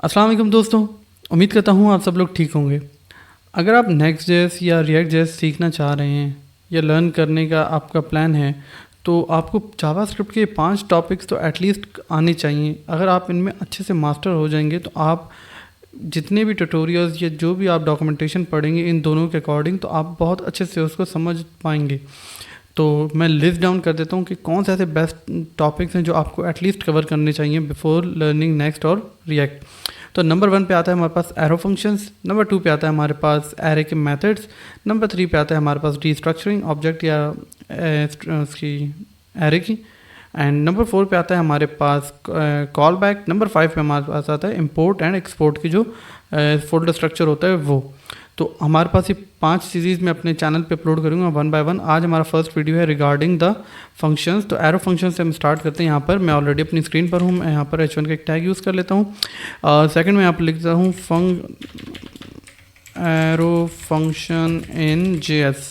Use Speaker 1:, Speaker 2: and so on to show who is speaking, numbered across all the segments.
Speaker 1: अस्सलाम वालेकुम दोस्तों, उम्मीद करता हूँ आप सब लोग ठीक होंगे। अगर आप नेक्स्ट.जेएस या रिएक्ट.जेएस सीखना चाह रहे हैं या लर्न करने का आपका प्लान है, तो आपको जावास्क्रिप्ट के 5 टॉपिक्स तो एटलीस्ट आने चाहिए। अगर आप इनमें अच्छे से मास्टर हो जाएंगे तो आप जितने भी ट्यूटोरियल्स या जो भी आप डॉक्यूमेंटेशन पढ़ेंगे इन दोनों के अकॉर्डिंग, तो आप बहुत अच्छे से उसको समझ पाएंगे। तो मैं लिस्ट डाउन कर देता हूँ कि कौन से ऐसे बेस्ट टॉपिक्स हैं जो आपको एटलीस्ट कवर करने चाहिए बिफोर लर्निंग नेक्स्ट और रिएक्ट। तो नंबर 1 पे आता है हमारे पास एरो फंक्शंस, नंबर 2 पे आता है हमारे पास एरे के मेथड्स, नंबर 3 पे आता है हमारे पास रीस्ट्रक्चरिंग ऑब्जेक्ट या उसकी एरे की, एंड नंबर 4 पे आता है हमारे पास कॉल बैक, नंबर 5 पे हमारे पास आता है इंपोर्ट एंड एक्सपोर्ट की जो फोल्डर स्ट्रक्चर होता है वो। तो हमारे पास ये 5 सीरीज़ मैं अपने चैनल पे अपलोड करूँगा 1 बाय 1। आज हमारा फर्स्ट वीडियो है रिगार्डिंग द फंक्शंस। तो एरो फंक्शन से हम स्टार्ट करते हैं। यहाँ पर मैं ऑलरेडी अपनी स्क्रीन पर हूँ, मैं यहाँ पर h1 का एक टैग यूज़ कर लेता हूँ। सेकंड में यहाँ पर लिखता हूँ arrow function in JS,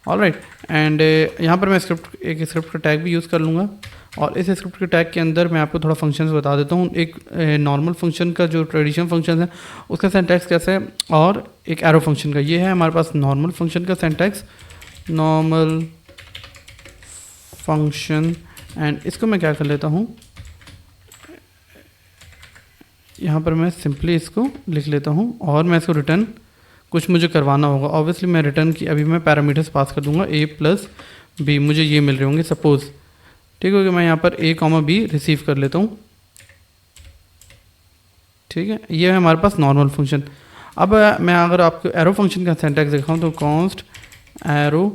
Speaker 1: alright. And यहाँ पर मैं एक स्क्रिप्ट का टैग भी यूज़ कर लूँगा, और इस स्क्रिप्ट के टैग के अंदर मैं आपको थोड़ा फंक्शंस बता देता हूँ। एक नॉर्मल फंक्शन का जो ट्रेडिशनल फंक्शन है उसका सिंटैक्स कैसे है, और एक एरो फंक्शन का ये है हमारे पास नॉर्मल फंक्शन का सिंटैक्स, नॉर्मल फंक्शन। एंड इसको मैं क्या कर लेता हूँ, यहाँ पर मैं सिंपली इसको लिख लेता हूँ, और मैं इसको रिटर्न कुछ मुझे करवाना होगा। ऑब्वियसली मैं रिटर्न की अभी मैं पैरामीटर्स पास कर दूंगा a+b, मुझे ये मिल रहे होंगे सपोज़, ठीक है। मैं यहाँ पर a, b रिसीव कर लेता हूँ, ठीक है। ये है हमारे पास नॉर्मल फंक्शन। अब मैं अगर आपको एरो फंक्शन का सिंटैक्स दिखाऊँ तो const arrow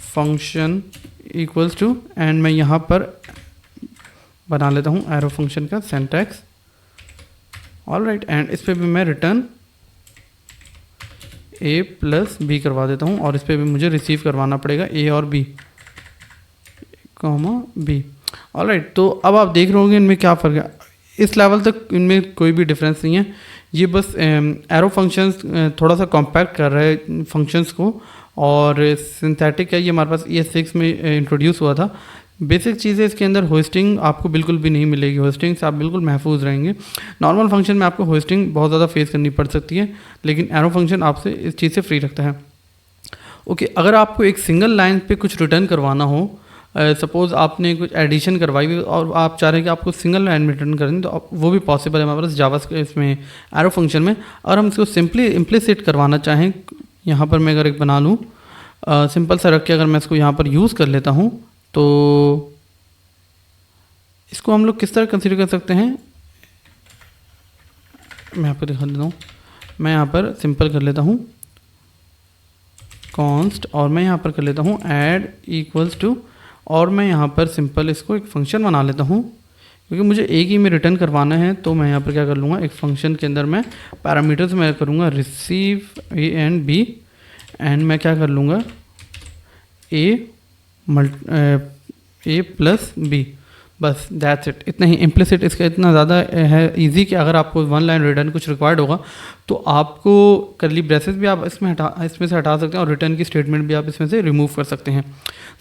Speaker 1: function equals to, and मैं यहाँ पर बना लेता हूँ एरो फंक्शन का सिंटैक्स, ऑलराइट। एंड इस पर भी मैं रिटर्न a+b करवा देता हूँ, और इस पर भी मुझे रिसीव करवाना पड़ेगा a और b, b, ऑलराइट। तो अब आप देख रहे होंगे इनमें क्या फ़र्क है। इस लेवल तक इनमें कोई भी डिफरेंस नहीं है। ये बस एरो फंक्शंस थोड़ा सा कॉम्पैक्ट कर रहा है फंक्शंस को, और सिंथेटिक है ये हमारे पास ES6 में इंट्रोड्यूस हुआ था। बेसिक चीज़ें इसके अंदर होस्टिंग आपको बिल्कुल भी नहीं मिलेगी, होस्टिंग से आप बिल्कुल महफूज रहेंगे। नॉर्मल फंक्शन में आपको होस्टिंग बहुत ज़्यादा फेस करनी पड़ सकती है, लेकिन एरो फंक्शन आपसे इस चीज़ से फ्री रखता है। ओके, अगर आपको एक सिंगल लाइन पे कुछ रिटर्न करवाना हो, सपोज़ आपने कुछ एडिशन करवाई हुई और आप चाह रहे हैं कि आपको सिंगल लाइन में रिटर्न करें, तो वो भी पॉसिबल है हमारे पास जावा इसमें एरो फंक्शन में। और हम इसको सिंपली इम्प्लिसिट करवाना चाहें, यहाँ पर मैं अगर एक बना लूँ सिंपल सा रख के, अगर मैं इसको यहाँ पर यूज़ कर लेता हूँ, तो इसको हम लोग किस तरह कंसीडर कर सकते हैं, मैं आपको दिखा देता हूँ। मैं यहाँ पर सिंपल कर लेता हूँ कॉन्स्ट, और मैं यहाँ पर कर लेता हूँ ऐड इक्वल्स टू, और मैं यहाँ पर सिंपल इसको एक फंक्शन बना लेता हूँ, क्योंकि मुझे एक ही में रिटर्न करवाना है। तो मैं यहाँ पर क्या कर लूँगा, एक फंक्शन के अंदर मैं पैरामीटर्स में करूँगा receive a and b, and मैं क्या कर लूँगा a+b, बस दैट्स इट। इतना ही इम्प्लिसिट इसका इतना ज़्यादा है इजी कि अगर आपको 1 लाइन रिटर्न कुछ रिक्वायर्ड होगा तो आपको करली ब्रेसेस भी आप इसमें से हटा सकते हैं, और रिटर्न की स्टेटमेंट भी आप इसमें से रिमूव कर सकते हैं।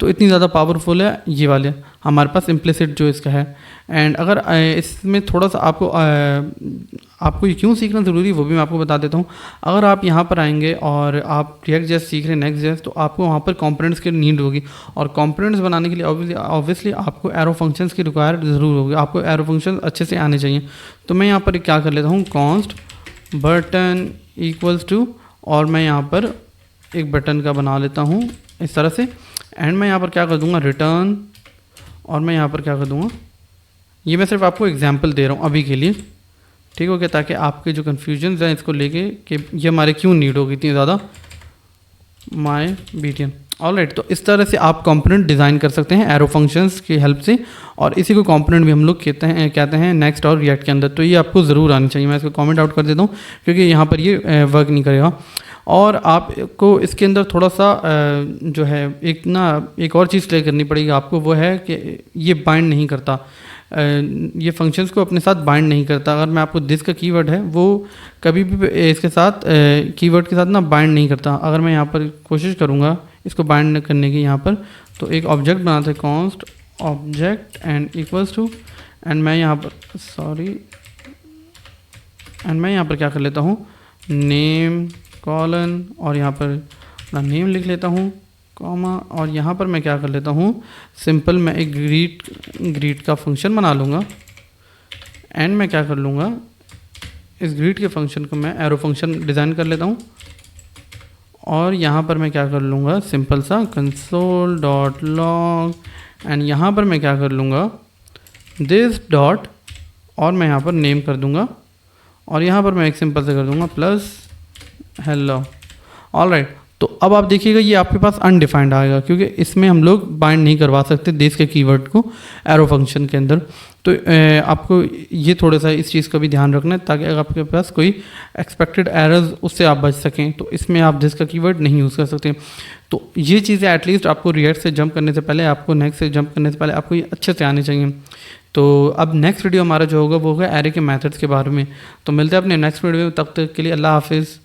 Speaker 1: तो इतनी ज़्यादा पावरफुल है ये वाले हमारे पास इम्प्लिसिट जो इसका है। एंड अगर इसमें थोड़ा सा आपको ये क्यों सीखना ज़रूरी है वो भी मैं आपको बता देता हूँ। अगर आप यहाँ पर आएंगे और आप रिएक्ट.जेएस सीख रहे हैं नेक्स्ट.जेएस, तो आपको वहाँ पर कंपोनेंट्स की नीड होगी, और कंपोनेंट्स बनाने के लिए ऑब्वियसली आपको एरो फंक्शंस की रिक्वायर ज़रूर होगी। आपको एरो फंक्शन अच्छे से आने चाहिए। तो मैं यहाँ पर क्या कर लेता हूँ, कॉन्स्ट बटन इक्वल्स टू, और मैं यहाँ पर एक बटन का बना लेता हूँ इस तरह से, एंड मैं यहाँ पर क्या कर दूँगा रिटर्न, और मैं यहाँ पर क्या कर दूँगा, ये मैं सिर्फ आपको एग्जांपल दे रहा हूँ अभी के लिए, ठीक हो गया, ताकि आपके जो कन्फ्यूजन हैं इसको लेके कि ये हमारे क्यों नीड होगी इतनी ज़्यादा माय BTN, ऑलराइट। तो इस तरह से आप कंपोनेंट डिज़ाइन कर सकते हैं एरो फंक्शंस की हेल्प से, और इसी को कंपोनेंट भी हम लोग कहते हैं नेक्स्ट और रिएक्ट के अंदर। तो ये आपको ज़रूर आनी चाहिए। मैं इसको कमेंट आउट कर देता हूँ क्योंकि यहाँ पर ये वर्क नहीं करेगा। और आपको इसके अंदर थोड़ा सा जो है एक और चीज़ क्लियर करनी पड़ेगी आपको, वो है कि ये बाइंड नहीं करता, ये फंक्शंस को अपने साथ बाइंड नहीं करता। अगर मैं आपको दिस का कीवर्ड है वो कभी भी इसके साथ कीवर्ड के साथ ना बाइंड नहीं करता। अगर मैं यहाँ पर कोशिश करूँगा इसको बाइंड करने की, यहाँ पर तो एक ऑब्जेक्ट बनाते हैं const object and equals to, and मैं यहाँ पर एंड मैं यहाँ पर क्या कर लेता हूँ, नेम कॉलन, और यहाँ पर अपना नेम लिख लेता हूँ कॉमा, और यहाँ पर मैं क्या कर लेता हूँ, सिंपल मैं एक ग्रीट का फंक्शन बना लूँगा। एंड मैं क्या कर लूँगा, इस ग्रीट के फंक्शन को मैं एरो फंक्शन डिज़ाइन कर लेता हूँ, और यहाँ पर मैं क्या कर लूँगा, सिंपल सा कंसोल डॉट लॉग, एंड यहाँ पर मैं क्या कर लूँगा, दिस डॉट, और मैं यहाँ पर नेम कर दूँगा, और यहाँ पर मैं एक सिंपल से कर दूँगा प्लस हेलो। ऑलराइट, तो अब आप देखिएगा ये आपके पास अनडिफाइंड आएगा, क्योंकि इसमें हम लोग बाइंड नहीं करवा सकते दिस के कीवर्ड को एरो फंक्शन के अंदर। तो आपको ये थोड़ा सा इस चीज़ का भी ध्यान रखना है, ताकि अगर आपके पास कोई एक्सपेक्टेड एरर्स उससे आप बच सकें, तो इसमें आप दिस का कीवर्ड नहीं यूज़ कर सकते। तो ये चीज़ें एटलीस्ट आपको रिएक्ट से जंप करने से पहले, आपको नेक्स्ट से जंप करने से पहले आपको ये अच्छे से आने चाहिए। तो अब नेक्स्ट वीडियो हमारा जो होगा वो होगा एरे के मेथड्स के बारे में। तो मिलते हैं अपने नेक्स्ट वीडियो में, तब तक के लिए अल्लाह हाफिज़।